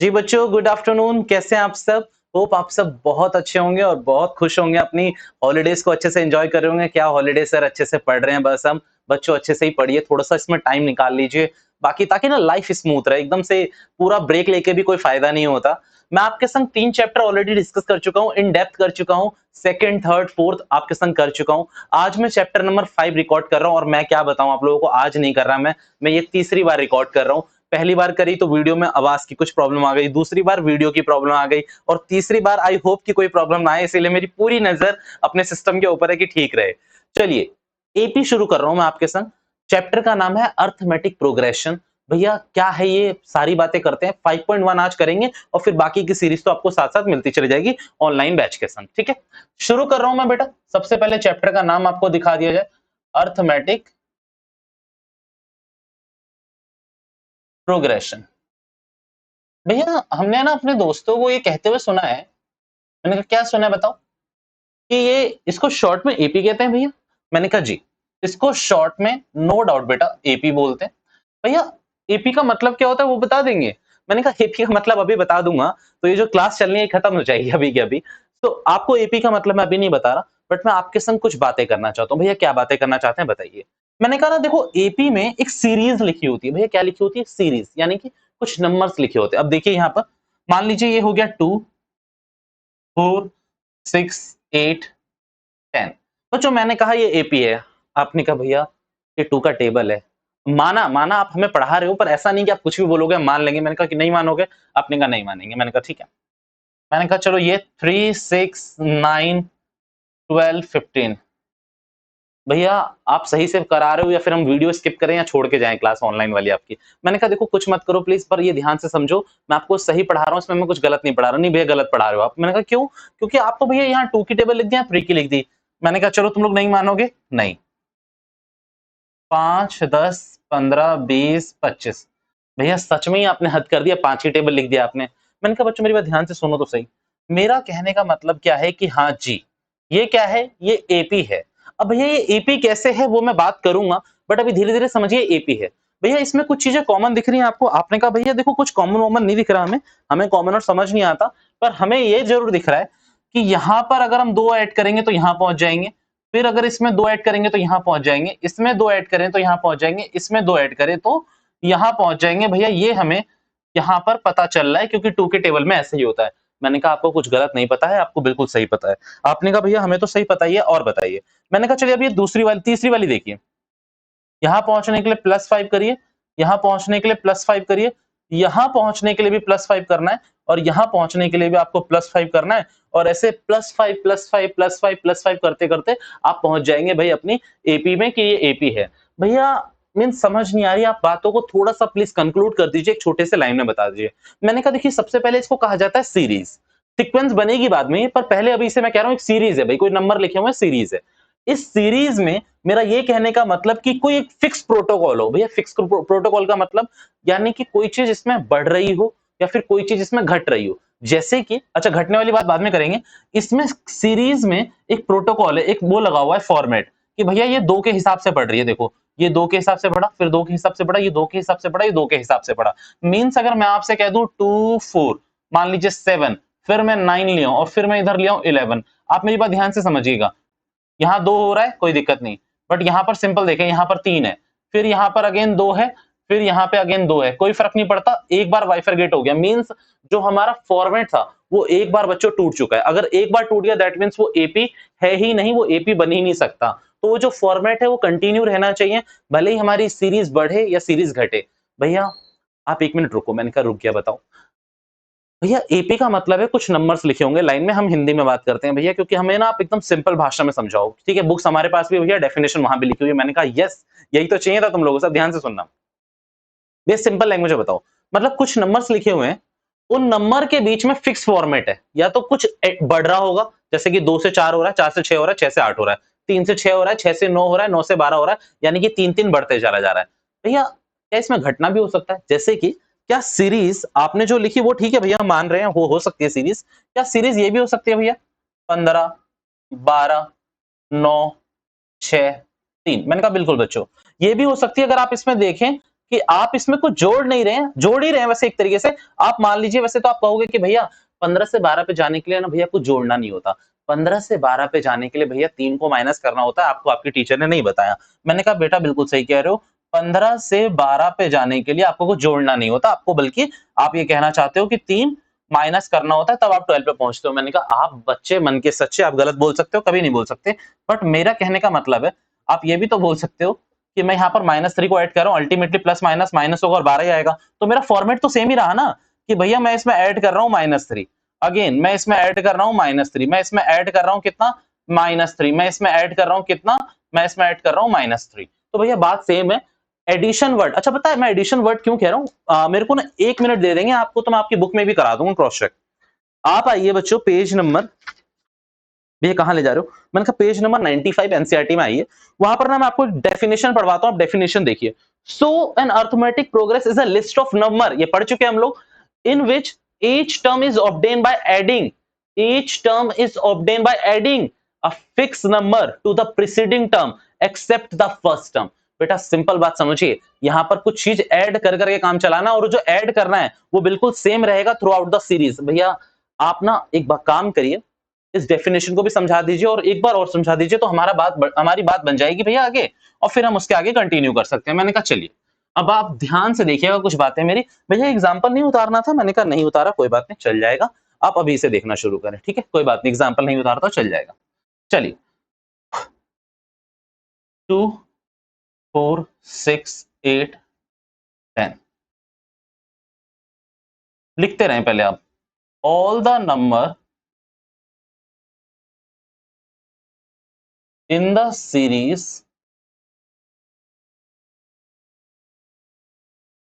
जी बच्चों, good afternoon. कैसे हैं आप सब? होप आप सब बहुत अच्छे होंगे और बहुत खुश होंगे, अपनी हॉलिडेज को अच्छे से एंजॉय कर रहे होंगे। क्या हॉलिडे सर, अच्छे से पढ़ रहे हैं? बस हम बच्चों अच्छे से ही पढ़िए, थोड़ा-सा इसमें टाइम निकाल लीजिए। बाकी ताकि ना लाइफ स्मूथ रहे, एकदम से पूरा ब्रेक लेके भी कोई फायदा नहीं होता। मैं आपके संग 3 चैप्टर ऑलरेडी डिस्कस कर चुका हूँ, इन डेप्थ कर चुका हूँ, 2nd, 3rd, 4th आपके संग कर चुका हूँ। आज मैं चैप्टर नंबर 5 रिकॉर्ड कर रहा हूँ और मैं क्या बताऊँ आप लोगों को, आज नहीं कर रहा मैं ये तीसरी बार रिकॉर्ड कर रहा हूँ। पहली बार करी तो वीडियो में आवाज की कुछ प्रॉब्लम आ गई, दूसरी बार वीडियो की प्रॉब्लम आ गई और तीसरी बार आई होप कि कोई प्रॉब्लम ना आए, इसीलिए मेरी पूरी नजर अपने सिस्टम के ऊपर है कि ठीक रहे। चलिए, एपी शुरू कर रहा हूं मैं आपके संग। चैप्टर का नाम है अर्थमेटिक प्रोग्रेशन। भैया क्या है ये, सारी बातें करते हैं। 5.1 आज करेंगे और फिर बाकी की सीरीज तो आपको साथ साथ मिलती चली जाएगी ऑनलाइन बैच के संग। ठीक है, शुरू कर रहा हूं मैं बेटा। सबसे पहले चैप्टर का नाम आपको दिखा दिया जाए, अर्थमेटिक प्रोग्रेशन। भैया हमने ना अपने दोस्तों को ये कहते हुए सुना है, मैंने कहा क्या सुना है बताओ, कि ये इसको शॉर्ट में एपी कहते हैं भैया। मैंने कहा जी, इसको शॉर्ट में नो डाउट बेटा एपी बोलते हैं। भैया एपी का मतलब क्या होता है वो बता देंगे? मैंने कहा एपी का मतलब अभी बता दूंगा, तो ये जो क्लास चलनी है खत्म हो जाएगी अभी के अभी। तो आपको एपी का मतलब मैं अभी नहीं बता रहा, बट मैं आपके संग कुछ बातें करना चाहता हूँ। भैया क्या बातें करना चाहते हैं बताइए। मैंने कहा ना देखो, एपी में एक सीरीज लिखी होती है। भैया क्या लिखी होती है? सीरीज, यानी कि कुछ नंबर्स लिखे होते हैं। अब देखिए यहाँ पर, मान लीजिए ये हो गया 2, 4, 6, 8, 10। बच्चों मैंने कहा ये एपी है, आपने कहा भैया ये 2 का टेबल है। माना माना, आप हमें पढ़ा रहे हो, पर ऐसा नहीं कि आप कुछ भी बोलोगे हम मान लेंगे। मैंने कहा कि नहीं मानोगे? आपने कहा नहीं मानेंगे। मैंने कहा ठीक है। मैंने कहा चलो ये 3, 6, 9, 12, 15। भैया आप सही से करा रहे हो या फिर हम वीडियो स्किप करें या छोड़ के जाएं क्लास ऑनलाइन वाली आपकी? मैंने कहा देखो कुछ मत करो प्लीज, पर ये ध्यान से समझो, मैं आपको सही पढ़ा रहा हूँ, इसमें मैं कुछ गलत नहीं पढ़ा रहा। नहीं भैया गलत पढ़ा रहे हो आप। मैंने कहा क्यों? क्योंकि आप तो भैया यहाँ 2 की टेबल लिख दिया, 3 की लिख दी। मैंने कहा चलो तुम लोग नहीं मानोगे, नहीं। 5, 10, 15, 20, 25। भैया सच में ही आपने हद कर दिया, 5 की टेबल लिख दिया आपने। मैंने कहा बच्चों मेरी बात ध्यान से सुनो तो सही। मेरा कहने का मतलब क्या है कि हाँ जी, ये क्या है? ये एपी है। अब भैया ये एपी कैसे है वो मैं बात करूंगा, बट अभी धीरे धीरे समझिए एपी है। भैया इसमें कुछ चीजें कॉमन दिख रही हैं आपको। आपने कहा भैया देखो कुछ कॉमन वॉमन नहीं दिख रहा हमें, हमें कॉमन और समझ नहीं आता, पर हमें ये जरूर दिख रहा है कि यहाँ पर अगर हम 2 ऐड करेंगे तो यहाँ पहुंच जाएंगे, फिर अगर इसमें 2 ऐड करेंगे तो यहाँ पहुंच जाएंगे, इसमें 2 ऐड करें तो यहाँ पहुंच जाएंगे, इसमें 2 ऐड करें तो यहाँ पहुंच जाएंगे। भैया ये हमें यहाँ पर पता चल रहा है, क्योंकि 2 के टेबल में ऐसे ही होता है। मैंने कहा आपको कुछ गलत नहीं पता है, आपको बिल्कुल सही पता है। आपने कहा भैया हमें तो सही पता ही है, और बताइए। मैंने कहा चलिए अब ये दूसरी वाली, तीसरी वाली देखिए। यहाँ पहुंचने के लिए +5 करिए, यहाँ पहुंचने के लिए +5 करिए, यहाँ पहुंचने के लिए भी +5 करना है, और यहाँ पहुंचने के लिए भी आपको +5 करना है, और ऐसे +5 +5 +5 +5 करते करते आप पहुंच जाएंगे भाई अपनी एपी में कि ये एपी है। भैया मीन समझ नहीं आ रही, आप बातों को थोड़ा सा प्लीज कंक्लूड कर दीजिए, एक छोटे से लाइन में बता दीजिए। मैंने कहा देखिए सबसे पहले इसको कहा जाता है सीरीज। सीक्वेंस बनेगी बाद में, पर पहले अभी इसे मैं कह रहा हूं एक सीरीज है भाई, कोई नंबर लिखे हुए सीरीज है। इस सीरीज में मेरा ये कहने का मतलब कि कोई एक फिक्स प्रोटोकॉल हो। भैया फिक्स प्रोटोकॉल का मतलब यानी कि कोई चीज इसमें बढ़ रही हो या फिर कोई चीज इसमें घट रही हो। जैसे कि अच्छा, घटने वाली बात बाद में करेंगे। इसमें सीरीज में एक प्रोटोकॉल है, एक वो लगा हुआ है फॉर्मेट, कि भैया ये 2 के हिसाब से बढ़ रही है। देखो ये 2 के हिसाब से बढ़ा, फिर 2 के हिसाब से बढ़ा, ये 2 के हिसाब से बढ़ा, ये 2 के हिसाब से बढ़ा। मीन्स अगर मैं आपसे कह दूं 2, 4, मान लीजिए 7, फिर मैं 9 लिया और फिर मैं इधर लिया 11। आप मेरी बात ध्यान से समझिएगा। यहाँ 2 हो रहा है कोई दिक्कत नहीं, बट यहाँ पर सिंपल देखें, यहाँ पर 3 है, फिर यहाँ पर अगेन 2 है, फिर यहाँ पे अगेन 2 है, कोई फर्क नहीं पड़ता। एक बार बाइफरगेट हो गया, मींस जो हमारा फॉर्मेट था वो एक बार बच्चों टूट चुका है। अगर एक बार टूट गया दैट मींस वो एपी है ही नहीं, वो एपी बन ही नहीं सकता। तो वो जो फॉर्मेट है वो कंटिन्यू रहना चाहिए, भले ही हमारी सीरीज बढ़े या सीरीज घटे। भैया आप 1 मिनट रुको। मैंने कहा रुक गया, बताओ। भैया एपी का मतलब है कुछ नंबर्स लिखे होंगे लाइन में, हम हिंदी में बात करते हैं भैया, क्योंकि हमें ना आप एकदम सिंपल भाषा में समझाओ। ठीक है, बुक्स हमारे पास भी भैया, डेफिनेशन वहां भी लिखी हुई है। मैंने कहा यस, यही तो चाहिए था तुम लोगों से। ध्यान से सुनना, ये सिंपल लैंग्वेज में बताओ। मतलब कुछ नंबर्स लिखे हुए हैं, उन नंबर के बीच में फिक्स फॉर्मेट है, या तो कुछ बढ़ रहा होगा, जैसे कि 2 से 4 हो रहा है, 4 से 6 हो रहा है, 6 से 8 हो रहा है, 3 से 6 हो रहा है, 6 से 9 हो रहा है, 9 से 12 हो रहा है, यानी कि 3-3 बढ़ते चला जा रहा है। भैया क्या इसमें घटना भी हो सकता है? जैसे कि क्या सीरीज आपने जो लिखी वो ठीक है भैया, हम मान रहे हैं वो हो सकती है सीरीज। क्या सीरीज ये भी हो सकती है भैया 15, 12, 9, 6, 3? मैंने कहा बिल्कुल बच्चों, ये भी हो सकती है। अगर आप इसमें देखें कि आप इसमें कुछ जोड़ नहीं रहे हैं, जोड़ ही रहे हैं वैसे एक तरीके से। आप मान लीजिए वैसे तो आप कहोगे कि भैया 15 से 12 पे जाने के लिए ना भैया कुछ जोड़ना नहीं होता। 15 से 12 पे जाने के लिए भैया 3 को माइनस करना होता है, आपको आपकी टीचर ने नहीं बताया। मैंने कहा बेटा बिल्कुल सही कह रहे हो, 15 से 12 पे जाने के लिए आपको कुछ जोड़ना नहीं होता, आपको बल्कि आप ये कहना चाहते हो कि 3 माइनस करना होता है तब आप 12 पे पहुंचते हो। मैंने कहा आप बच्चे मन के सच्चे, आप गलत बोल सकते हो, कभी नहीं बोल सकते। बट मेरा कहने का मतलब है आप ये भी तो बोल सकते हो कि मैं यहाँ पर -3 को ऐड कर रहा हूँ, अल्टीमेटली प्लस माइनस माइनस होगा और 12 ही आएगा। तो मेरा फॉर्मेट तो सेम ही रहा ना कि भैया मैं इसमें ऐड कर रहा हूँ -3, अगेन मैं इसमें ऐड कर रहा हूँ -3, मैं इसमें ऐड कर रहा हूँ कितना -3, मैं इसमें ऐड कर रहा हूँ कितना, मैं इसमें ऐड कर रहा हूँ -3। तो भैया बात सेम है। एडिशन वर्ड, अच्छा पता है मैं एडिशन वर्ड क्यों कह रहा हूँ? मेरे को ना 1 मिनट दे देंगे आपको तो मैं आपकी बुक में भी करा दूंगा क्रॉस चेक। आप आइए बच्चों पेज नंबर, भैया कहाँ ले जा रहे हो? मैंने कहा पेज नंबर 95 एनसीईआरटी में आइए, वहां पर ना मैं आपको डेफिनेशन पढ़वाता हूँ, आप डेफिनेशन देखिए। So an arithmetic progress is a list of number, ये पढ़ चुके हैं हम लोग, in which each term is obtained by adding, each term is obtained by adding a fixed number to the preceding term except the first term। बेटा simple बात समझिए, यहां पर कुछ चीज ऐड कर करके काम चलाना और जो ऐड करना है वो बिल्कुल सेम रहेगा थ्रू आउट द सीरीज। भैया आप ना एक बार काम करिए, इस डेफिनेशन को भी समझा दीजिए और एक बार और समझा दीजिए तो हमारी बात बन जाएगी भैया आगे, और फिर हम उसके आगे कंटिन्यू कर सकते हैं। मैंने कहा चलिए अब आप ध्यान से देखिएगा कुछ बातें मेरी। भैया एग्जांपल नहीं उतारना था, मैंने कहा नहीं उतारा कोई बात नहीं चल जाएगा, आप अभी से देखना शुरू करें, ठीक है कोई बात नहीं, एग्जांपल नहीं उतारता चल जाएगा। चलिए 2 4 6 8 10 लिखते रहें पहले आप। All the number in the series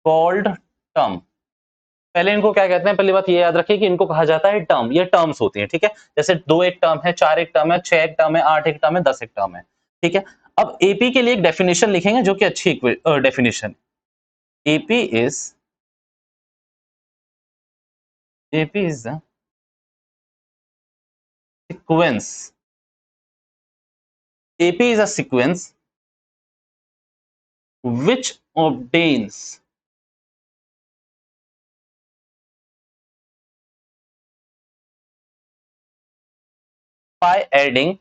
called term. पहले इनको क्या कहते हैं, पहली बात ये याद रखिए कि इनको कहा जाता है टर्म, ये टर्म्स होती हैं, ठीक है। जैसे 2 एक टर्म है, 4 एक टर्म है, 6 एक टर्म है, 8 एक टर्म है, 10 एक टर्म है, ठीक है। अब एपी के लिए एक डेफिनेशन लिखेंगे जो कि अच्छी definition, AP is AP is the sequence, AP is a sequence which obtains by adding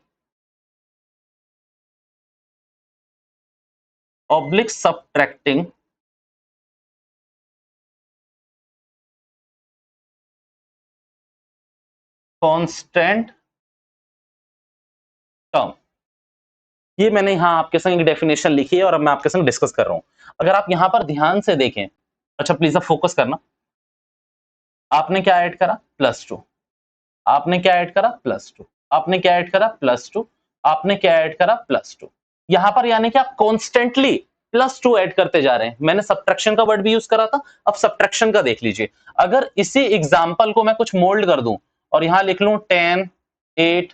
oblique subtracting constant term। ये मैंने यहाँ आपके संग एक डेफिनेशन लिखी है और अब मैं आपके संग डिस्कस कर रहा हूं। अगर आप यहां पर ध्यान से देखें, अच्छा प्लीज अब फोकस करना, आपने क्या ऐड करा +2, आपने क्या ऐड करा +2, आपने क्या ऐड करा +2, आपने क्या ऐड करा +2। यहां पर यानी कि आप कॉन्स्टेंटली +2 ऐड करते जा रहे हैं। मैंने सब्ट्रैक्शन का वर्ड भी यूज करा था, अब सब्ट्रैक्शन का देख लीजिए। अगर इसी एग्जांपल को मैं कुछ मोल्ड कर दूं और यहां लिख लूं 10 8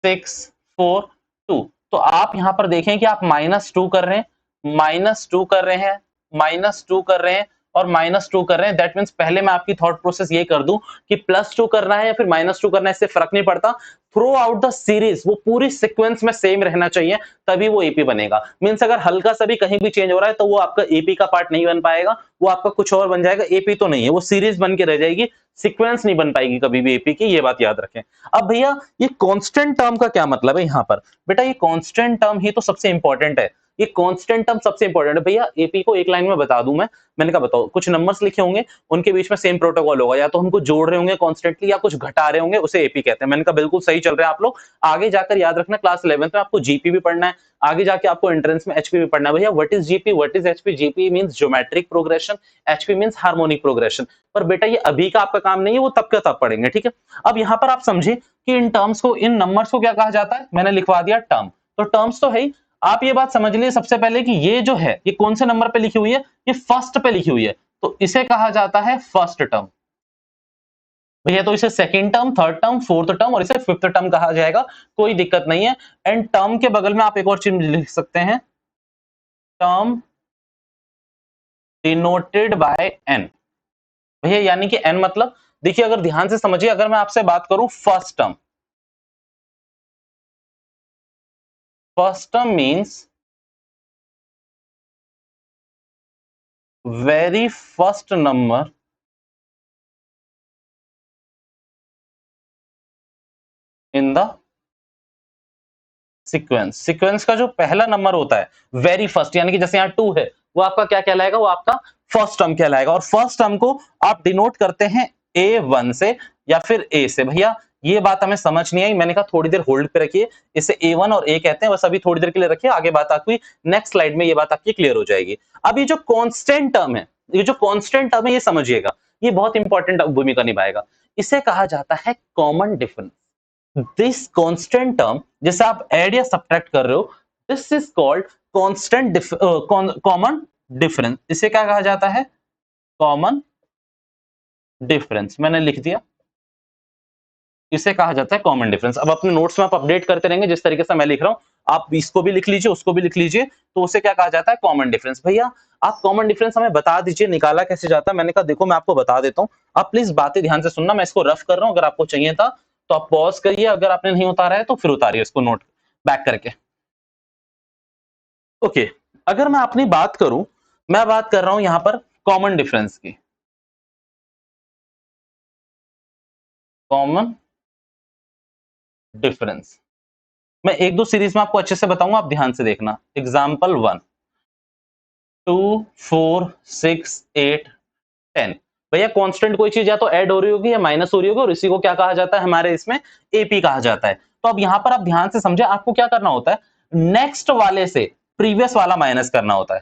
6 4 2, तो आप यहां पर देखें कि आप -2 कर रहे हैं, -2 कर रहे हैं, -2 कर रहे हैं और -2 कर रहे हैं। दैट मींस पहले मैं आपकी थॉट प्रोसेस ये कर दूं कि +2 करना है या फिर -2 करना है, इससे फर्क नहीं पड़ता। थ्रू आउट द सीरीज वो पूरी सीक्वेंस में सेम रहना चाहिए, तभी वो एपी बनेगा। मींस अगर हल्का सा भी कहीं भी चेंज हो रहा है तो वो आपका एपी का पार्ट नहीं बन पाएगा, वो आपका कुछ और बन जाएगा, एपी तो नहीं है, वो सीरीज बन के रह जाएगी, सीक्वेंस नहीं बन पाएगी कभी भी एपी की, ये बात याद रखें। अब भैया ये कांस्टेंट टर्म का क्या मतलब है यहाँ पर? बेटा ये कांस्टेंट टर्म ही तो सबसे इंपॉर्टेंट है, ये कांस्टेंट टर्म सबसे इंपॉर्टेंट है। भैया एपी को एक लाइन में बता दूं मैंने कहा बताओ, कुछ नंबर्स लिखे होंगे उनके बीच में सेम प्रोटोकॉल होगा, या तो हमको जोड़ रहे होंगे कॉन्स्टेंटली या कुछ घटा रहे होंगे, उसे एपी कहते हैं। मैंने कहा बिल्कुल सही चल रहे हैं आप लोग। आगे जाकर याद रखना क्लास 11th में आपको जीपी भी पढ़ना है, आगे जाके आपको एंट्रेंस में एचपी भी पढ़ना है। भैया what is GP, what is HP? GP means geometric progression, HP means harmonic progression. पर बेटा ये अभी का आपका काम नहीं है, वो तब का तब पढ़ेंगे, ठीक है। अब यहाँ पर आप समझे कि इन टर्म्स को, इन नंबर्स को क्या कहा जाता है, मैंने लिखवा दिया टर्म। तो टर्म्स तो है ही, आप ये बात समझ लीजिए सबसे पहले कि ये जो है ये कौन से नंबर पे लिखी हुई है, ये फर्स्ट पे लिखी हुई है, तो इसे कहा जाता है फर्स्ट टर्म। भैया तो इसे second term, third term, fourth term और इसे फिफ्थ टर्म कहा जाएगा, कोई दिक्कत नहीं है। एंड टर्म के बगल में आप एक और चीज लिख सकते हैं, टर्म डिनोटेड बाय एन। भैया यानी कि एन मतलब, देखिए अगर ध्यान से समझिए, अगर मैं आपसे बात करूं first term means very first number in the sequence. Sequence का जो पहला नंबर होता है वेरी फर्स्ट, यानी कि जैसे यहाँ 2 है, वो आपका क्या कहलाएगा, वो आपका फर्स्ट टर्म कहलाएगा। और फर्स्ट टर्म को आप डिनोट करते हैं A1 से या फिर A से। भैया ये बात हमें समझ नहीं आई, मैंने कहा थोड़ी देर होल्ड पे रखिए, इसे A1 और A कहते हैं, बस अभी थोड़ी देर के लिए रखिए, आगे बात आपकी नेक्स्ट स्लाइड में ये बात आपकी क्लियर हो जाएगी। अब ये जो कांस्टेंट टर्म है, ये जो कांस्टेंट टर्म है, ये समझिएगा, ये बहुत इंपॉर्टेंट भूमिका निभाएगा। इसे कहा जाता है common difference. This constant term, जैसे आप ऐड या सब्ट्रैक्ट कर रहे हो, this is called constant common difference. इसे क्या कहा जाता है, कॉमन डिफरेंस। मैंने लिख दिया, इसे कहा जाता है कॉमन डिफरेंस। अब अपने नोट्स में आप अपडेट करते रहेंगे, जिस तरीके से मैं लिख रहा हूं आप इसको भी लिख लीजिए, उसको भी लिख लीजिए, तो उसे क्या कहा जाता है, कॉमन डिफरेंस। भैया आप कॉमन डिफरेंस हमें बता दीजिए, निकाला कैसे जाता है। मैंने कहा देखो मैं आपको बता देता हूं, आप प्लीज बातें ध्यान से सुनना, मैं इसको रफ कर रहा हूं, अगर आपको चाहिए था तो आप पॉज करिए, अगर आपने नहीं उतारा है तो फिर उतारिए इसको नोट बैक करके। ओके, अगर मैं अपनी बात करूं, मैं बात कर रहा हूं यहां पर कॉमन डिफरेंस की। कॉमन डिफरेंस मैं एक दो सीरीज में आपको अच्छे से बताऊंगा, आप ध्यान से देखना। एग्जाम्पल 1, 2, 4, 6, 8, 10। भैया कांस्टेंट कोई चीज या तो ऐड हो रही होगी या माइनस हो रही होगी, और इसी को क्या कहा जाता है, हमारे इसमें एपी कहा जाता है। तो अब यहां पर आप ध्यान से समझे, आपको क्या करना होता है, नेक्स्ट वाले से प्रीवियस वाला माइनस करना होता है।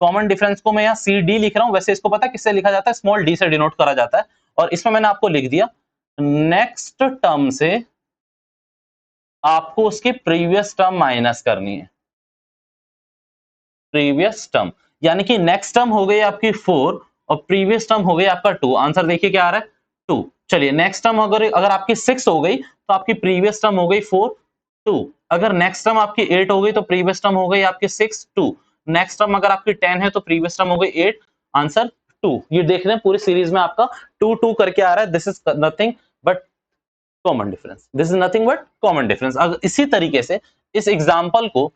कॉमन डिफरेंस को मैं यहाँ सी डी लिख रहा हूं, वैसे इसको पता है किससे लिखा जाता है, स्मॉल डी से डिनोट करा जाता है। और इसमें मैंने आपको लिख दिया, नेक्स्ट टर्म से आपको उसकी प्रीवियस टर्म माइनस करनी है। प्रीवियस टर्म यानी कि नेक्स्ट टर्म हो गई आपकी 4 और प्रीवियस टर्म हो गई आपका 2। आंसर देखिए क्या आ रहा है, 2। चलिए नेक्स्ट टर्म अगर अगर आपकी 6 हो गई तो आपकी प्रीवियस टर्म हो गई 4, 2। अगर नेक्स्ट टर्म आपकी 8 हो गई तो प्रीवियस टर्म हो गई आपकी 6, 2। नेक्स्ट टर्म अगर आपकी 10 है तो प्रीवियस टर्म हो गई 8, आंसर 2। ये देख रहे हैं पूरी सीरीज में आपका 2 2 करके आ रहा है। This is nothing but common difference, this is nothing but common difference. अगर इसी तरीके से इस एग्जांपल को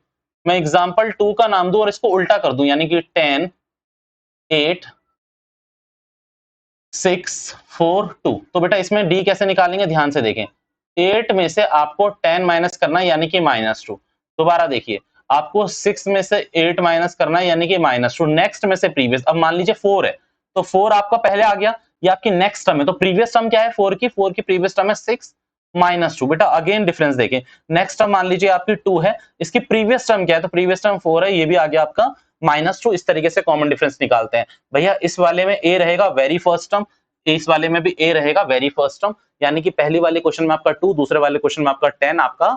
मैं एग्जांपल 2 का नाम दूं और इसको उल्टा कर दूं, यानी कि 10, 8, 6, 4, 2, तो बेटा इसमें डी कैसे निकालेंगे, ध्यान से देखें। 8 में से आपको 10 माइनस करना है, यानी कि -2। दोबारा देखिए, आपको 6 में से 8 माइनस करना है, यानी कि -2। नेक्स्ट में से प्रीवियस, अब मान लीजिए 4 है तो 4 आपका पहले आ गया, ये आपकी नेक्स्ट टर्म है, तो प्रीवियस टर्म क्या है 4 की, 4 की प्रीवियस टर्म है 6 -2। बेटा अगेन डिफरेंस देखें, नेक्स्ट टर्म मान लीजिए आपकी 2 है, इसकी प्रीवियस टर्म क्या है, तो प्रीवियस टर्म 4 है, ये भी आ गया आपका -2। इस तरीके से कॉमन डिफरेंस निकालते हैं। भैया इस वाले में ए रहेगा वेरी फर्स्ट टर्म, इस वाले में भी ए रहेगा वेरी फर्स्ट टर्म, यानी कि पहली वाले क्वेश्चन में आपका 2, दूसरे वाले क्वेश्चन में आपका 10, आपका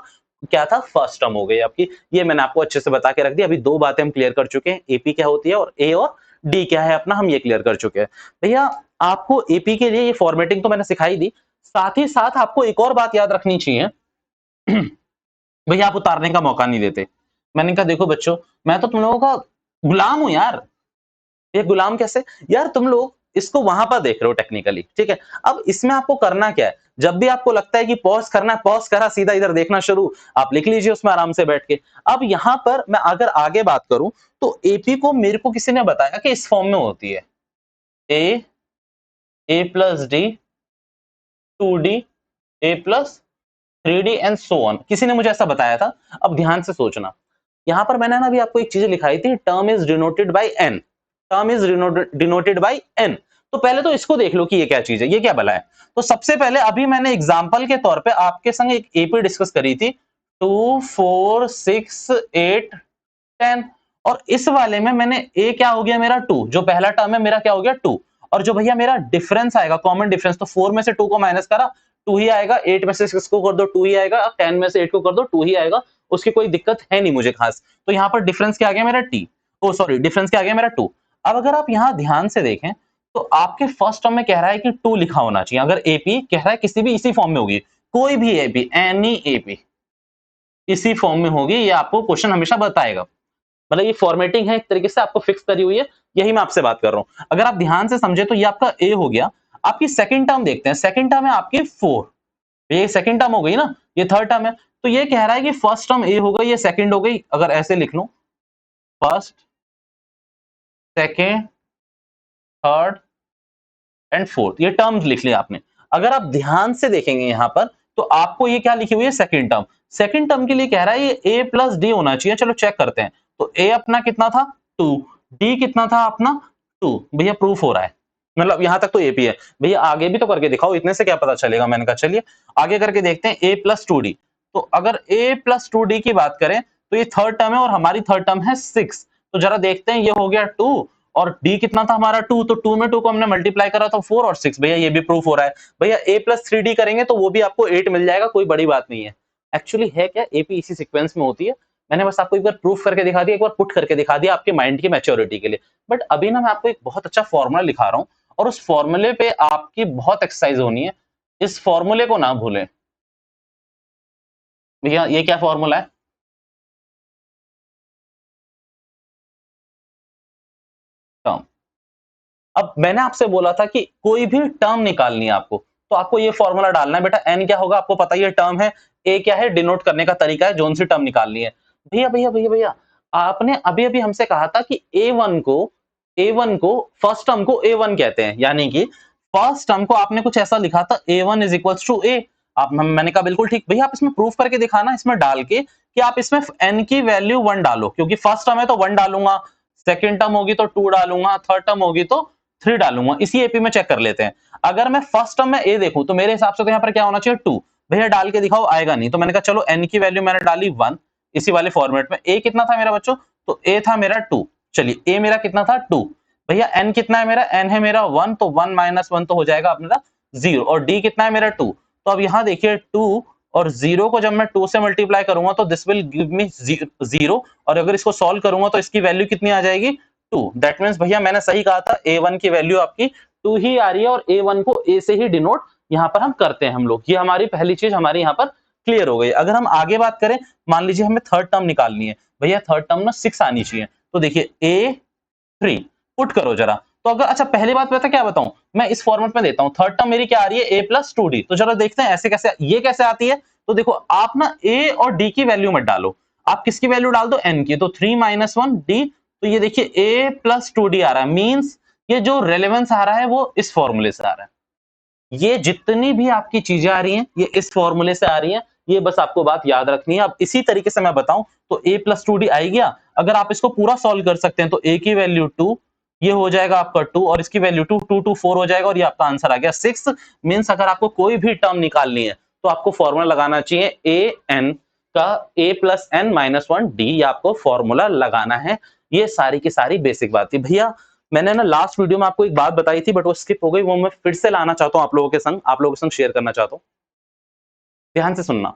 क्या था, फर्स्ट टर्म हो गई आपकी। ये मैंने आपको अच्छे से बता के रख दिया। अभी दो बातें हम क्लियर कर चुके हैं, एपी क्या होती है और ए और डी क्या है अपना, हम ये क्लियर कर चुके हैं। भैया आपको एपी के लिए ये फॉर्मेटिंग तो मैंने सिखाई दी, साथ ही साथ आपको एक और बात याद रखनी चाहिए। भैया आप उतारने का मौका नहीं देते। मैंने कहा देखो बच्चों, मैं तो तुम लोगों का गुलाम हूं यार। ये गुलाम कैसे यार, तुम लोग इसको वहां पर देख रहे हो टेक्निकली, ठीक है। अब इसमें आपको करना क्या है, जब भी आपको लगता है कि पॉज करना है, पॉज करा, सीधा इधर देखना शुरू, आप लिख लीजिए उसमें आराम से बैठ के। अब यहां पर मैं अगर आगे बात करूं तो एपी को मेरे को किसी ने बताया कि इस फॉर्म में होती है, A plus D, 2d, A plus 3d and so on. किसी ने मुझे ऐसा बताया था। अब ध्यान से सोचना, यहां पर मैंने ना अभी आपको एक चीज लिखाई थी, term is denoted by N, term is denoted by N. तो पहले तो इसको देख लो कि ये क्या चीज है, ये क्या भला है। तो सबसे पहले अभी मैंने एग्जांपल के तौर पे आपके संग एक एपी डिस्कस करी थी, 2, 4, 6, 8, 10, और इस वाले में मैंने ए क्या हो गया मेरा 2, जो पहला टर्म है मेरा क्या हो गया 2, और जो भैया मेरा डिफरेंस आएगा कॉमन डिफरेंस, तो 4 में से 2 को माइनस करा 2 ही आएगा, 8 में से 6 को कर दो 2 ही आएगा, 10 में से 8 को कर दो 2 ही आएगा, उसकी कोई दिक्कत है नहीं मुझे खास। तो यहाँ पर डिफरेंस क्या आ गया मेरा टी, ओ सॉरी डिफरेंस क्या आ गया मेरा 2। अब अगर आप यहाँ ध्यान से देखें तो आपके फर्स्ट टर्म में कह रहा है कि 2 लिखा होना चाहिए, अगर एपी कह रहा है किसी भी इसी फॉर्म में होगी, कोई भी एपी, एनी एपी इसी फॉर्म में होगी, ये आपको क्वेश्चन हमेशा बताएगा। मतलब ये फॉर्मेटिंग है एक तरीके से आपको फिक्स करी हुई है, यही मैं आपसे बात कर रहा हूं। अगर आप ध्यान से समझे तो ये आपका ए हो गया। आपकी सेकंड टर्म देखते हैं, सेकंड टर्म है आपकी 4, ये सेकंड टर्म हो गई ना, ये थर्ड टर्म है, तो ये कह रहा है कि फर्स्ट टर्म ए हो गई, ये सेकंड हो गई। अगर ऐसे लिख लूं, first, second, third and fourth, ये टर्म्स लिख लिया आपने। अगर आप ध्यान से देखेंगे यहां पर तो आपको ये क्या लिखी हुई है, सेकंड टर्म। सेकंड टर्म के लिए कह रहा है ये a प्लस डी होना चाहिए। चलो चेक करते हैं। तो a अपना कितना था 2, d कितना था अपना 2। भैया प्रूफ हो रहा है, मतलब यहां तक तो AP है। भैया आगे भी तो करके दिखाओ, इतने से क्या पता चलेगा। मैंने कहा चलिए आगे करके देखते हैं। a प्लस 2d, तो अगर a प्लस 2d की बात करें तो ये थर्ड टर्म है और हमारी थर्ड टर्म है 6। तो जरा देखते हैं, ये हो गया 2 और d कितना था हमारा 2, तो 2 में 2 को हमने मल्टीप्लाई करा तो 4 और 6। भैया ये भी प्रूफ हो रहा है। भैया a प्लस 3d करेंगे तो वो भी आपको 8 मिल जाएगा, कोई बड़ी बात नहीं है। एक्चुअली है क्या, AP इसी सीक्वेंस में होती है। मैंने बस आपको एक बार प्रूफ करके दिखा दिया, एक बार पुट करके दिखा दिया आपके माइंड की मैच्योरिटी के लिए। बट अभी ना मैं आपको एक बहुत अच्छा फॉर्मूला लिखा रहा हूँ और उस फॉर्मूले पे आपकी बहुत एक्सरसाइज होनी है। इस फॉर्मूले को ना भूलें। भैया ये क्या फॉर्मूला है, टर्म। अब मैंने आपसे बोला था कि कोई भी टर्म निकालनी है आपको, तो आपको ये फॉर्मूला डालना है। बेटा n क्या होगा आपको पता ही है, टर्म है। a क्या है, डिनोट करने का तरीका है, जोन सी टर्म निकालनी है। भैया भैया भैया भैया आपने अभी अभी हमसे कहा था कि a1 को फर्स्ट टर्म को a1 कहते हैं, यानी कि फर्स्ट टर्म को आपने कुछ ऐसा लिखा था a1 is equal to a। आप मैंने कहा बिल्कुल ठीक। भैया आप इसमें प्रूफ करके दिखाना, इसमें डाल के कि आप इसमें n की वैल्यू 1 डालो, क्योंकि फर्स्ट टर्म है तो 1 डालूंगा, सेकंड टर्म होगी तो 2 डालूंगा, थर्ड टर्म होगी तो 3 डालूंगा। इसी एपी में चेक कर लेते हैं। अगर मैं फर्स्ट टर्म में a देखूं तो मेरे हिसाब से तो यहाँ पर क्या होना चाहिए 2। भैया डाल के दिखाओ, आएगा नहीं। तो मैंने कहा चलो n की वैल्यू मैंने डाली 1 इसी वाले फॉर्मेट में। a कितना था मेरा बच्चों, तो a था मेरा 2। चलिए a मेरा कितना था 2। भैया n कितना है मेरा, n है मेरा 1, तो 1 माइनस 1 तो हो जाएगा अपना 0। और d कितना है मेरा 2। तो अब यहाँ देखिए 2 और 0 को जब मैं 2 से मल्टीप्लाई करूंगा तो दिस विल गिव मी 0। और अगर इसको सॉल्व करूंगा तो इसकी वैल्यू कितनी आ जाएगी 2। दैट मीन्स भैया मैंने सही कहा था, a1 की वैल्यू आपकी 2 ही आ रही है और a1 को a से ही डिनोट यहाँ पर हम करते हैं हम लोग। ये हमारी पहली चीज हमारी यहाँ पर क्लियर हो गई। अगर हम आगे बात करें, मान लीजिए हमें थर्ड टर्म निकालनी है। भैया थर्ड टर्म ना 6 आनी चाहिए। तो देखिए a3 पुट करो जरा। तो अगर अच्छा पहली बात पता क्या बताऊं, मैं इस फॉर्मेट में देता हूं। थर्ड टर्म मेरी क्या आ रही है, a प्लस 2d। तो चलो देखते हैं ऐसे कैसे, ये कैसे आती है। तो देखो आप ना a और d की वैल्यू मत डालो, आप किसकी वैल्यू डाल दो, n की। तो 3 माइनस 1 d, तो ये देखिए a प्लस 2d आ रहा है। मीन्स ये जो रेलेवेंस आ रहा है वो इस फॉर्मूले से आ रहा है। ये जितनी भी आपकी चीजें आ रही हैं ये इस फॉर्मूले से आ रही हैं। ये बस आपको बात याद रखनी है। अब इसी तरीके से मैं बताऊं तो a प्लस 2d आई गया। अगर आप इसको पूरा सॉल्व कर सकते हैं तो a की वैल्यू 2, ये हो जाएगा आपका 2 और इसकी वैल्यू 2, 2 2 4 हो जाएगा और ये आपका आंसर आ गया 6। मीन्स अगर आपको कोई भी टर्म निकालनी है तो आपको फॉर्मूला लगाना चाहिए an का a plus n minus 1 d, ये आपको फॉर्मूला लगाना है। ये सारी की सारी बेसिक बात थी। भैया मैंने ना लास्ट वीडियो में आपको एक बात बताई थी बट वो स्किप हो गई, वो मैं फिर से लाना चाहता हूं आप लोगों के संग शेयर करना चाहता हूं। ध्यान से सुनना।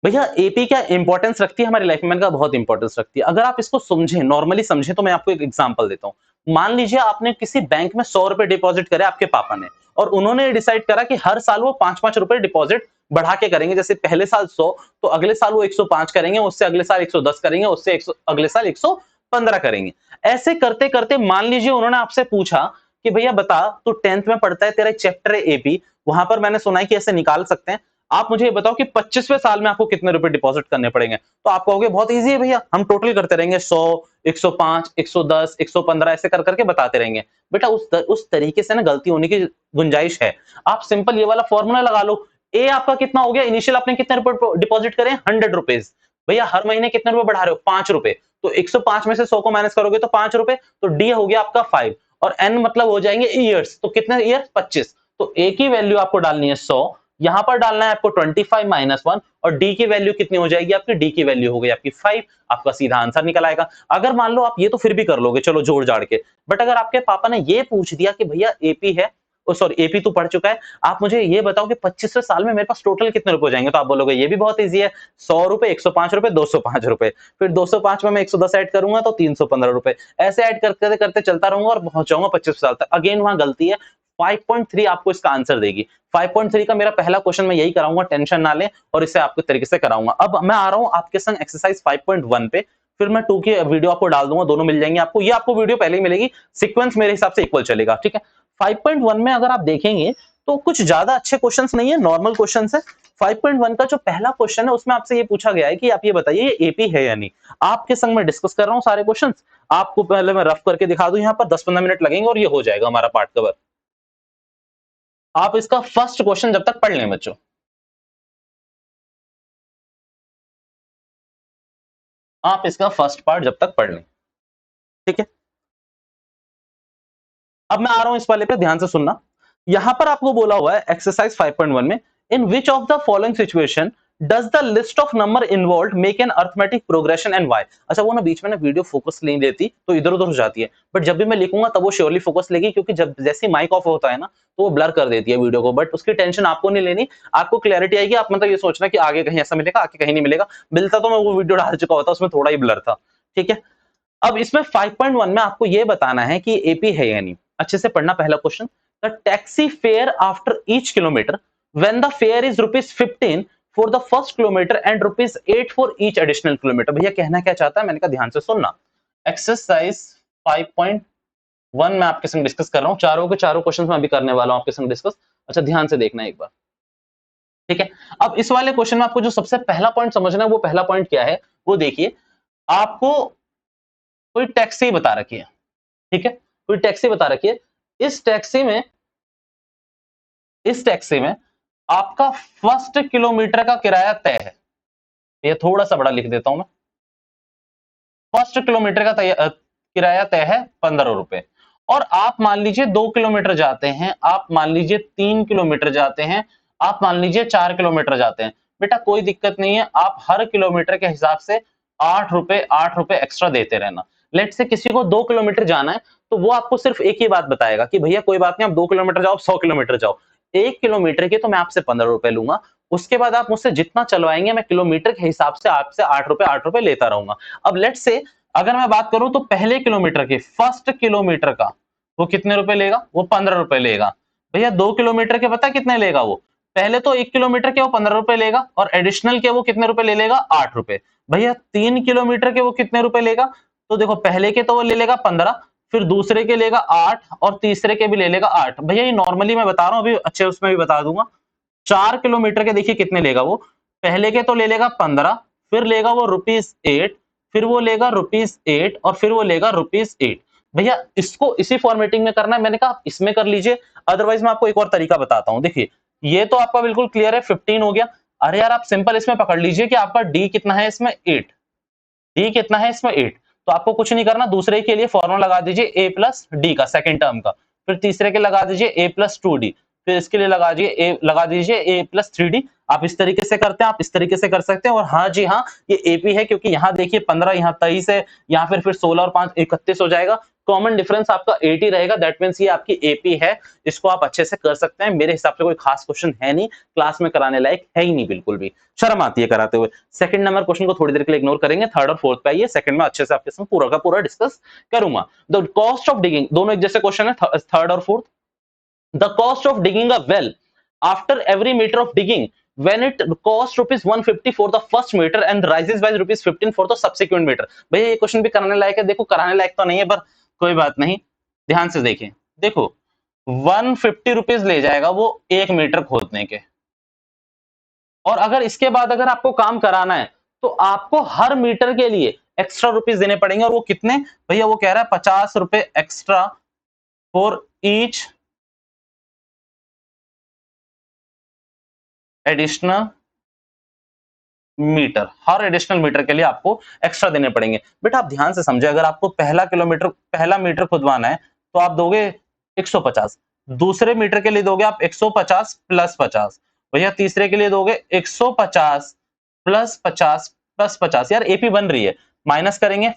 भैया एपी क्या इंपॉर्टेंस रखती है हमारी लाइफ में, मैंने कहा बहुत इंपॉर्टेंस रखती है। अगर आप इसको समझें, नॉर्मली समझें, तो मैं आपको एक एग्जांपल देता हूं। मान लीजिए आपने किसी बैंक में 100 रुपए डिपॉजिट करे आपके पापा ने, और उन्होंने डिसाइड करा कि हर साल वो 5-5 रुपए डिपॉजिट बढ़ा के करेंगे। जैसे पहले साल 100, तो अगले साल वो 105 करेंगे, उससे अगले साल 110 करेंगे, उससे अगले साल 115 करेंगे। ऐसे करते करते मान लीजिए उन्होंने आपसे पूछा कि भैया बता तू 10th में पढ़ता है, तेरा चैप्टर है एपी, वहां पर मैंने सुना है कि ऐसे निकाल सकते हैं। आप मुझे ये बताओ कि 25वें साल में आपको कितने रुपए डिपॉजिट करने पड़ेंगे। तो आप कहोगे बहुत इजी है भैया, हम टोटल करते रहेंगे 100, 105, 110, 115 ऐसे कर करके बताते रहेंगे। बेटा उस तरीके से ना गलती होने की गुंजाइश है। आप सिंपल ये वाला फॉर्मूला लगा लो। ए आपका कितना हो गया, इनिशियल आपने कितने रुपए डिपॉजिट करे, 100 रुपीज। भैया हर महीने कितने रुपए बढ़ा रहे हो, 5 रुपए। तो 105 में से 100 को माइनस करोगे तो 5 रुपए, तो डी हो गया आपका 5 और एन मतलब हो जाएंगे ईयर्स। तो कितने ईयर, 25। तो ए की वैल्यू आपको डालनी है 100, यहां पर डालना है आपको 25 माइनस 1 और डी की वैल्यू कितनी हो जाएगी आपकी, डी की वैल्यू हो गई आपकी 5। आपका सीधा आंसर निकल आएगा। अगर मान लो आप ये तो फिर भी कर लोगे चलो जोड़ जाड़ के, बट अगर आपके पापा ने ये पूछ दिया कि भैया एपी है, सॉरी एपी तो पढ़ चुका है, आप मुझे ये बताओ कि 25वें साल में मेरे पास टोटल कितने रुपए हो जाएंगे, तो आप बोलोगे ये भी बहुत इजी है, 100 रुपए, 105 रुपए, 205 रुपए, फिर 205 में मैं 110 ऐड करूंगा तो 315 रुपए, ऐसे ऐड करते करते चलता रहूंगा और पहुंच जाऊंगा 25 साल तक। अगेन वहां गलती है, 5.3 आपको इसका आंसर देगी। 5.3 का मेरा पहला क्वेश्चन मैं यही कराऊंगा, टेंशन ना लें, और इसे आपके तरीके से कराऊंगा। अब मैं आ रहा हूं आपके संग एक्सरसाइज 5.1 पे, फिर मैं 2 की वीडियो आपको डाल दूंगा, दोनों मिल जाएंगे आपको। ये आपको वीडियो पहले ही मिलेगी, सीक्वेंस मेरे हिसाब से इक्वल चलेगा, ठीक है। 5.1 में अगर आप देखेंगे तो कुछ ज्यादा अच्छे क्वेश्चंस नहीं है, नॉर्मल क्वेश्चंस है। 5.1 का जो पहला क्वेश्चन है उसमें आपसे ये पूछा गया है कि आप ये बताइए ये एपी है या नहीं। आपके संग मैं डिस्कस कर रहा हूँ सारे क्वेश्चंस, आपको पहले मैं रफ करके दिखा दूं, यहाँ पर 10-15 मिनट लगेंगे और ये हो जाएगा हमारा पार्ट कवर। आप इसका फर्स्ट क्वेश्चन जब तक पढ़ लें बच्चों, आप इसका फर्स्ट पार्ट जब तक पढ़ लें, ठीक है। अब मैं आ रहा हूं इस वाले पे, ध्यान से सुनना। यहां पर आपको बोला हुआ है एक्सरसाइज 5.1 में, in which of the following situation does the list of number involve make an arithmetic progression and why. अच्छा वो ना बीच में ना वीडियो फोकस नहीं देती तो इधर उधर हो जाती है, बट जब भी मैं लिखूंगा तब वो श्योरली फोकस लेगी, क्योंकि जब जैसे माइक ऑफ होता है ना तो वो ब्लर कर देती है वीडियो को। बट उसकी टेंशन आपको नहीं लेनी, आपको क्लैरिटी आएगी। आप मतलब ये सोचना कि आगे कहीं ऐसा मिलेगा, आगे कहीं नहीं मिलेगा। मिलता तो मैं वो वीडियो डाल चुका होता, उसमें थोड़ा ही ब्लर था, ठीक है। अब इसमें 5.1 में आपको यह बताना है कि एपी है या नहीं। अच्छे से पढ़ना पहला question, the taxi fare after each kilometre when the fair is ₹15 for the first kilometre and ₹8 for each additional kilometre. भैया कहना क्या चाहता है, मैंने कहा ध्यान से सुनना। एक्सरसाइज 5.1 में आपके संग डिस्कस कर रहा हूं, चारों के चारों क्वेश्चन मैं अभी करने वाला हूं आपके संग डिस्कस। अच्छा ध्यान से देखना एक बार, ठीक है। अब इस वाले क्वेश्चन में आपको जो सबसे पहला पॉइंट समझना है, वो पहला पॉइंट क्या है वो देखिए। आपको कोई टैक्सी बता रखी है, ठीक है, कोई टैक्सी बता रखी है। इस टैक्सी में आपका फर्स्ट किलोमीटर का किराया तय है। ये थोड़ा सा बड़ा लिख देता हूं मैं। फर्स्ट किलोमीटर का किराया तय है ₹15, और आप मान लीजिए 2 किलोमीटर जाते हैं, आप मान लीजिए 3 किलोमीटर जाते हैं, आप मान लीजिए 4 किलोमीटर जाते हैं। बेटा कोई दिक्कत नहीं है, आप हर किलोमीटर के हिसाब से ₹8 एक्स्ट्रा देते रहना। लेट से किसी को 2 किलोमीटर जाना है तो वो आपको सिर्फ एक ही बात बताएगा कि भैया कोई बात नहीं, आप 2 किलोमीटर जाओ, 100 किलोमीटर जाओ, 1 किलोमीटर के तो मैं आपसे ₹15 लूंगा। उसके बाद आप मुझसे जितना चलवाएंगे मैं किलोमीटर के हिसाब से आपसे ₹8 लेता रहूंगा। अब लेट से अगर मैं बात करूं तो पहले किलोमीटर के, फर्स्ट किलोमीटर का वो कितने रुपए लेगा, वो ₹15 लेगा। भैया 2 किलोमीटर के पता कितने लेगा वो, पहले तो 1 किलोमीटर के वो ₹15 लेगा, और एडिशनल के वो कितने रुपए ले लेगा, ₹8। भैया 3 किलोमीटर के वो कितने रुपए लेगा, तो देखो पहले के तो वो ले लेगा 15, फिर दूसरे के लेगा 8, और तीसरे के भी ले लेगा 8। भैया ये नॉर्मली मैं बता रहा हूं, अभी अच्छे उसमें भी बता दूंगा। 4 किलोमीटर के देखिए कितने लेगा वो, पहले के तो ले लेगा 15, फिर लेगा वो ₹8, फिर वो लेगा ₹8, और फिर वो लेगा ₹8। भैया इसको इसी फॉर्मेटिंग में करना है, मैंने कहा आप इसमें कर लीजिए, अदरवाइज मैं आपको एक और तरीका बताता हूं। देखिए ये तो आपका बिल्कुल क्लियर है, 15 हो गया। अरे यार आप सिंपल इसमें पकड़ लीजिए कि आपका डी कितना है इसमें, 8। डी कितना है इसमें, 8। तो आपको कुछ नहीं करना, दूसरे के लिए फॉर्मूला लगा दीजिए a प्लस डी का, सेकंड टर्म का, फिर तीसरे के लगा दीजिए a प्लस 2d, फिर इसके लिए लगा दीजिए a प्लस 3d। आप इस तरीके से करते हैं, आप इस तरीके से कर सकते हैं। और हाँ जी हाँ, ये एपी है, क्योंकि यहाँ देखिए 15, यहाँ 23 है, यहाँ फिर 16 और 5 31 हो जाएगा। कॉमन डिफरेंस आपका 80 रहेगा, दैट मींस ये आपकी एपी है। इसको आप अच्छे से कर सकते हैं। मेरे हिसाब से कोई खास क्वेश्चन है नहीं, क्लास में कराने लायक है ही नहीं, बिल्कुल भी शर्म आती है कराते हुए। सेकंड नंबर क्वेश्चन को थोड़ी देर के लिए इग्नोर करेंगे, थर्ड और फोर्थ पे आइए। सेकंड में अच्छे से आपके साथ पूरा का पूरा डिस्कस करूंगा। द कॉस्ट ऑफ डिगिंग, दोनों एक जैसे क्वेश्चन है, थर्ड और fourth. The cost of digging a well after every metre of digging when it cost ₹150 for the first meter and rises by ₹15 for the subsequent meter। भैया ये question भी कराने लायक है, देखो कराने लायक तो नहीं है पर कोई बात नहीं, ध्यान से देखें। देखो 150 ले जाएगा वो 1 मीटर खोदने के, और अगर इसके बाद अगर आपको काम कराना है तो आपको हर मीटर के लिए एक्स्ट्रा रुपीस देने पड़ेंगे। और वो कितने, भैया वो कह रहा है ₹50 extra for each additional metre. हर एडिशनल मीटर के लिए आपको एक्स्ट्रा देने पड़ेंगे। बेटा आप ध्यान से समझे, अगर आपको पहला मीटर खुदवाना है तो आप दोगे 150, दूसरे मीटर के लिए दोगे आप 150 प्लस 50, भैया तीसरे के लिए दोगे 150 प्लस 50 प्लस 50। यार एपी बन रही है, माइनस करेंगे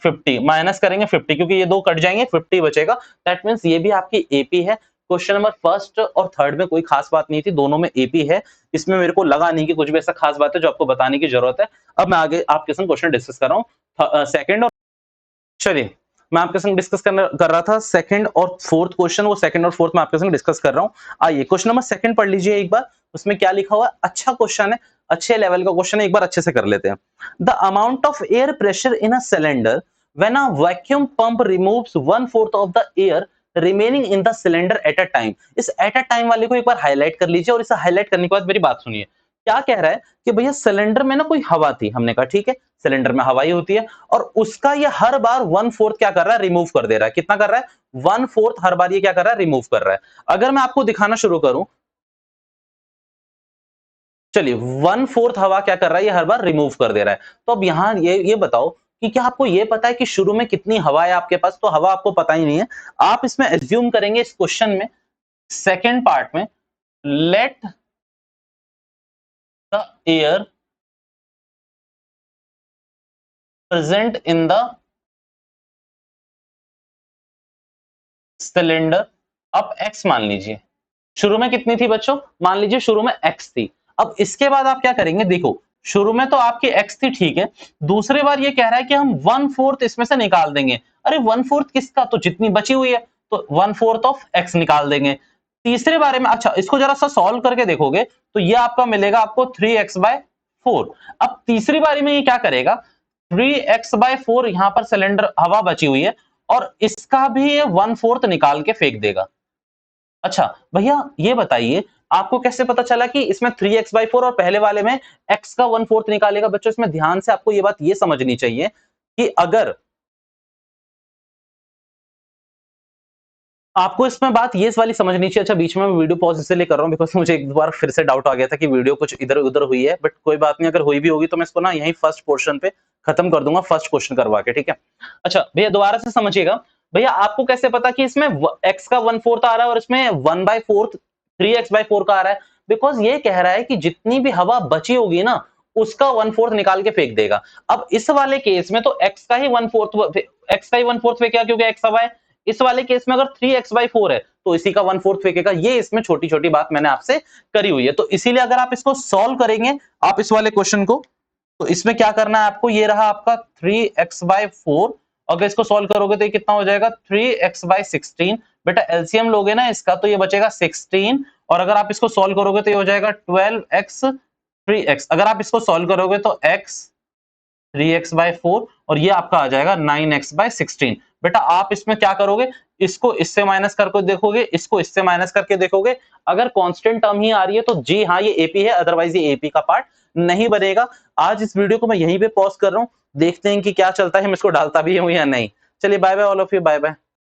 50, क्योंकि ये दो कट जाएंगे, 50 बचेगा। दैट मींस ये भी आपकी एपी है। क्वेश्चन नंबर फर्स्ट और थर्ड में कोई खास बात नहीं थी, दोनों में एपी है। इसमें मेरे को लगा नहीं कि कुछ भी ऐसा खास बात है जो आपको बताने की जरूरत है। अब मैं आगे आपके संग क्वेश्चन डिस्कस कर रहा हूँ सेकंड और, चलिए मैं आपके संग डिस्कस कर रहा था सेकंड और फोर्थ क्वेश्चन, वो सेकंड और फोर्थ में आपके संग डिस्कस कर रहा हूँ। आइए क्वेश्चन नंबर सेकंड पढ़ लीजिए एक बार, उसमें क्या लिखा हुआ है। अच्छा क्वेश्चन है, अच्छे लेवल का क्वेश्चन है, एक बार अच्छे से कर लेते हैं। The amount of air pressure in a cylinder when a vacuum pump removes 1/4 of the air remaining in the cylinder at a time. इस एट अ टाइम वाले को एक बार हाईलाइट कर लीजिए और इसे हाईलाइट करने के बाद मेरी बात सुनिए। क्या कह रहा है कि भैया सिलेंडर में ना कोई हवा थी, हमने कहा ठीक है सिलेंडर में हवा ही होती है, और उसका ये हर बार 1/4 क्या कर रहा है, रिमूव कर दे रहा है। कितना कर रहा है, 1/4 हर बार ये क्या कर रहा है, रिमूव कर रहा है। अगर मैं आपको दिखाना शुरू करूं, चलिए 1/4 हवा क्या कर रहा है, ये हर बार रिमूव कर दे रहा है। तो अब यहां ये बताओ कि क्या आपको ये पता है कि शुरू में कितनी हवा है आपके पास, तो हवा आपको पता ही नहीं है। आप इसमें एज्यूम करेंगे इस क्वेश्चन में सेकेंड पार्ट में, let the air present in the cylinder, अब x मान लीजिए, शुरू में कितनी थी बच्चों, मान लीजिए शुरू में x थी। अब इसके बाद आप क्या करेंगे, देखो शुरू में तो आपकी x थी ठीक है, दूसरे बार ये कह रहा है कि हम 1/4 इसमें से निकाल देंगे। अरे 1/4 किसका, तो जितनी बची हुई है तो 1/4 ऑफ x निकाल देंगे। तीसरे बारे में, अच्छा इसको जरा सा सॉल्व करके देखोगे तो ये आपका मिलेगा आपको 3x/4। अब तीसरी बारी में ये क्या करेगा, 3x/4 यहां पर सिलेंडर हवा बची हुई है और इसका भी ये 1/4 निकाल के फेंक देगा। अच्छा भैया ये बताइए आपको कैसे पता चला कि इसमें 3x/4 और पहले वाले में x का 1/4 निकालेगा। बच्चों इसमें ध्यान से आपको ये बात ये समझनी चाहिए कि अगर आपको इसमें बात ये वाली समझनी चाहिए। अच्छा बीच में मैं वीडियो पॉज इसलिए कर रहा हूं बिकॉज मुझे एक बार फिर से डाउट आ गया था कि वीडियो कुछ इधर उधर हुई है, बट कोई बात नहीं, अगर हुई भी होगी तो मैं इसको ना यहीं फर्स्ट पोर्शन पे खत्म कर दूंगा, फर्स्ट क्वेश्चन करवा के, ठीक है। अच्छा भैया दोबारा से समझिएगा, भैया आपको कैसे पता कि इसमें x का 1/4 आ रहा है और इसमें 1/4 3x/4 का आ रहा है, बिकॉज ये कह रहा है कि जितनी भी हवा बची होगी ना उसका 1/4 निकाल के फेंक देगा। अब इस वाले केस में तो x का ही 1/4 फेंकेगा क्योंकि x हवा है। इस वाले केस में अगर 3x/4 है तो इसी का 1/4 फेंकेगा। ये इसमें छोटी छोटी बात मैंने आपसे करी हुई है, तो इसीलिए अगर आप इसको सॉल्व करेंगे आप इस वाले क्वेश्चन को, तो इसमें क्या करना है आपको, ये रहा आपका 3x/4, अगर इसको सॉल्व करोगे तो ये कितना हो जाएगा 3x/16। बेटा एलसीएम लोगे ना इसका तो ये बचेगा 16, और अगर आप इसको सॉल्व करोगे तो ये हो जाएगा 12x 3x। अगर आप इसको सॉल्व करोगे तो x 3x/4 और ये आपका आ जाएगा 9x/16। बेटा आप इसमें क्या करोगे, इसको इससे माइनस करके देखोगे, इसको इससे माइनस करके देखोगे, अगर कांस्टेंट टर्म ही आ रही है तो जी हाँ ये एपी है, अदरवाइज ये एपी का पार्ट नहीं बनेगा। आज इस वीडियो को मैं यहीं पे पॉज कर रहा हूं, देखते हैं कि क्या चलता है, मैं इसको डालता भी हूं या नहीं। चलिए bye bye all of you, bye bye.